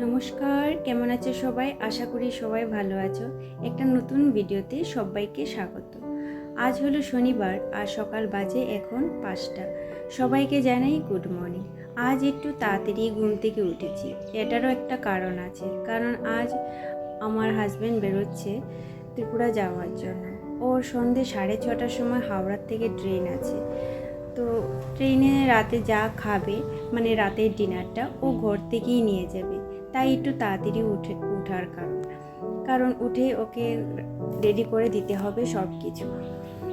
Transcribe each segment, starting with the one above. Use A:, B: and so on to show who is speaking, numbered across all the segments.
A: নমস্কার, কেমন আছো সবাই? আশা করি সবাই ভালো আছো। একটা নতুন ভিডিওতে সবাইকে স্বাগত। আজ হলো শনিবার আর সকাল বাজে এখন 5টা। সবাইকে জানাই গুড মর্নিং। আজ একটু তাড়াতাড়ি ঘুম থেকে উঠেছি। এটারও একটা কারণ আছে, কারণ আজ আমার হাজব্যান্ড বেরোচ্ছে ত্রিপুরা যাওয়ার জন্য। ওর সন্ধ্যে 6:30টার সময় হাওড়ার থেকে ট্রেন আছে। তো ট্রেনে রাতে যা খাবে, মানে রাতের ডিনারটা ও ঘর থেকেই নিয়ে যাবে। তাই একটু তাড়াতাড়ি উঠার কারণ উঠে ওকে রেডি করে দিতে হবে সব কিছু।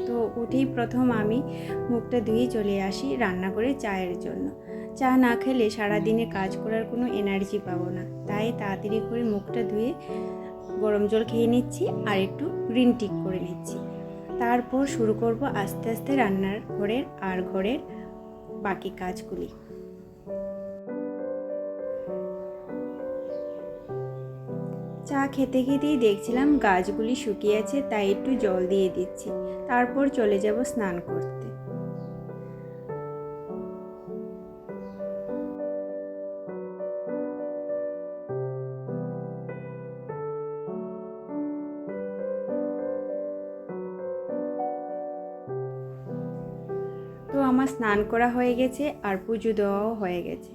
A: তো উঠেই প্রথম আমি মুখটা ধুয়ে চলে আসি রান্না করে চায়ের জন্য। চা না খেলে সারাদিনে কাজ করার কোনো এনার্জি পাবো না, তাই তাড়াতাড়ি করে মুখটা ধুয়ে গরম জল খেয়ে নিচ্ছি আর একটু গ্রিন টি করে নিচ্ছি। তারপর শুরু করব আস্তে আস্তে রান্নার ঘরের বাকি কাজগুলি। চা খেতে খেতেই দেখছিলাম গাছগুলি শুকিয়ে আছে, তাই একটু জল দিয়ে দিচ্ছি। তারপর চলে যাব স্নান করতে। তো আমার স্নান করা হয়ে গেছে আর পুজো দেওয়াও হয়ে গেছে।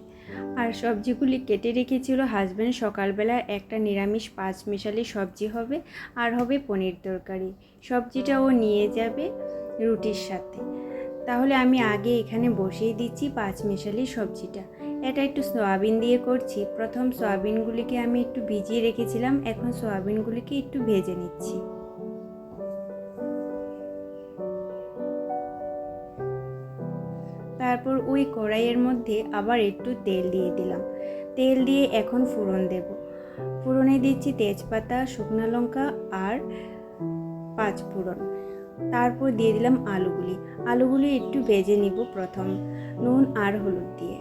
A: আর সবজিগুলি কেটে রেখেছিল হাজব্যান্ড। সকালবেলা একটা নিরামিষ 5 মিশালি সবজি হবে, আর হবে পনির তরকারি। সবজিটা ও নিয়ে যাবে রুটির সাথে। তাহলে আমি আগে এখানে বসিয়ে দিচ্ছি 5 মিশালি সবজিটা। এটা একটু সয়াবিন দিয়ে করছি। প্রথম সয়াবিনগুলিকে আমি একটু ভিজিয়ে রেখেছিলাম, এখন সয়াবিনগুলিকে একটু ভেজে নিচ্ছি। তারপর ওই কড়াইয়ের মধ্যে আবার একটু তেল দিয়ে দিলাম। তেল দিয়ে এখন ফোড়ন দেব। ফোড়নে দিচ্ছি তেজপাতা, শুকনো লঙ্কা আর 5 ফোড়ন। তারপর দিয়ে দিলাম আলুগুলি একটু ভেজে নিব প্রথম নুন আর হলুদ দিয়ে।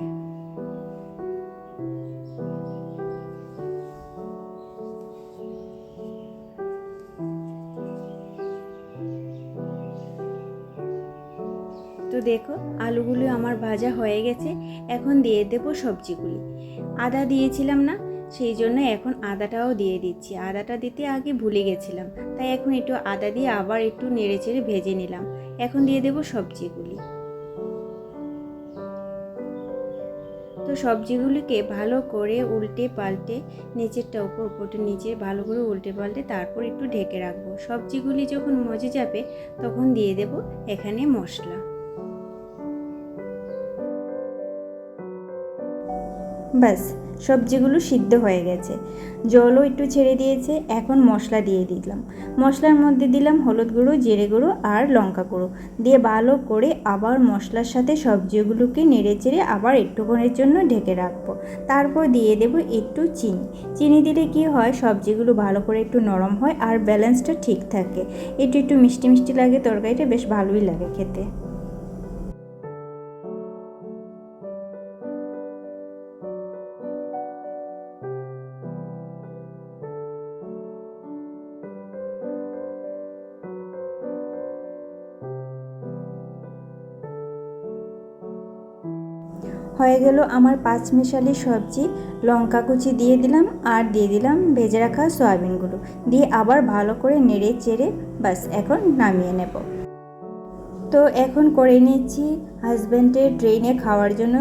A: তো দেখো আলুগুলি আমার ভাজা হয়ে গেছে। এখন দিয়ে দেব সবজিগুলি। আদা দিয়েছিলাম না, সেই জন্য এখন আদাটাও দিয়ে দিচ্ছি। আদাটা দিতে আগে ভুলে গেছিলাম, তাই এখন একটু আদা দিয়ে আবার একটু নেড়েচেড়ে ভেজে নিলাম। এখন দিয়ে দেব সবজিগুলি। তো সবজিগুলিকে ভালো করে উল্টে পাল্টে, নিচেরটা উপরটা নিচে ভালো করে উল্টে পাল্টে তারপর একটু ঢেকে রাখবো। সবজিগুলি যখন মজে যাবে তখন দিয়ে দেব এখানে মশলা। ব্যাস, সবজিগুলো সিদ্ধ হয়ে গেছে, জলও একটু ছেড়ে দিয়েছে। এখন মশলা দিয়ে দিলাম। মশলার মধ্যে দিলাম হলুদ গুঁড়ো, জিরে গুঁড়ো আর লঙ্কা গুঁড়ো দিয়ে ভালো করে আবার মশলার সাথে সবজিগুলোকে নেড়ে চেড়ে আবার একটুক্ষণের জন্য ঢেকে রাখবো। তারপর দিয়ে দেবো একটু চিনি দিলে কি হয়, সবজিগুলো ভালো করে একটু নরম হয় আর ব্যালেন্সটা ঠিক থাকে। একটু একটু মিষ্টি মিষ্টি লাগে, তরকারিটা বেশ ভালোই লাগে খেতে। হয়ে গেল আমার 5 মিশালি সবজি। লঙ্কা কুচি দিয়ে দিলাম আর দিয়ে দিলাম ভেজে রাখা সয়াবিনগুলো দিয়ে আবার ভালো করে নেড়ে চেড়ে বাস এখন নামিয়ে নেব। তো এখন করে নিচ্ছি হাজব্যান্ডের ট্রেনে খাওয়ার জন্য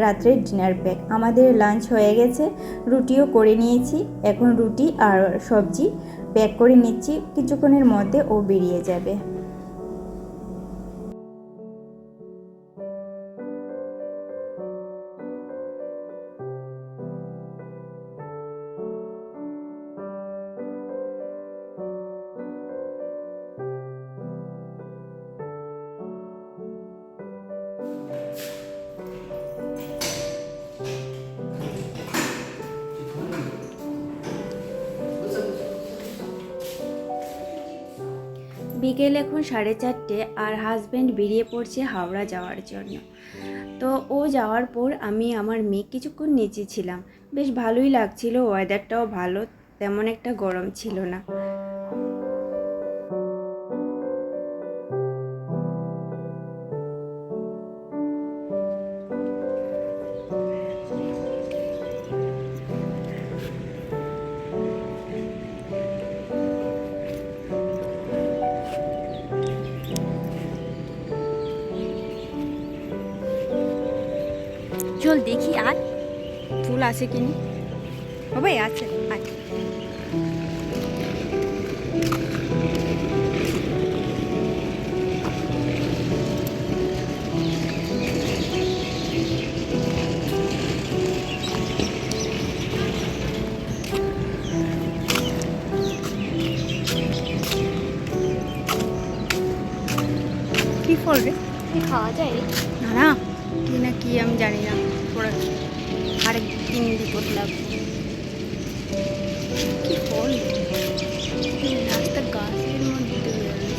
A: রাত্রের ডিনার প্যাক। আমাদের লাঞ্চ হয়ে গেছে, রুটিও করে নিয়েছি। এখন রুটি আর সবজি প্যাক করে নিচ্ছি, কিছুক্ষণের মধ্যে ও বেরিয়ে যাবে। বিকেল এখন 4:30 আর হাজব্যান্ড বেরিয়ে পড়ছে হাওড়া যাওয়ার জন্য। তো ও যাওয়ার পর আমি আমার মেয়ে কিছুক্ষণ নিচে ছিলাম। বেশ ভালোই লাগছিল, ওয়েদারটাও ভালো, তেমন একটা গরম ছিল না। চল দেখি আর ফুল আছে কিনি। বাবাই আছে, আচ্ছা। কি ফল রে?
B: খাওয়া যায় রে?
A: না না, কি না কি আমি জানি না, ওরা আরেকদিন বিপদ লাগবে। কি ফল? রাস্তা গাছের মধ্যে রয়েছে।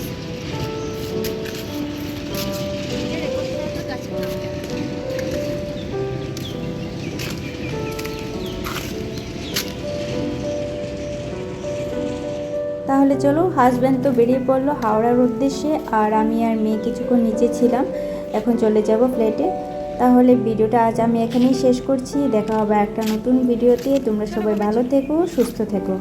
A: তাহলে চলো, হাজব্যান্ড তো বেরিয়ে পড়লো হাওড়ার উদ্দেশ্যে, আর আমি আর মেয়ে কিছুক্ষণ নিচে ছিলাম, এখন চলে যাব ফ্ল্যাটে। তাহলে ভিডিওটা আজ আমি এখানেই শেষ করছি। দেখা হবে একটা নতুন ভিডিওতে। তোমরা সবাই ভালো থেকো, সুস্থ থেকো।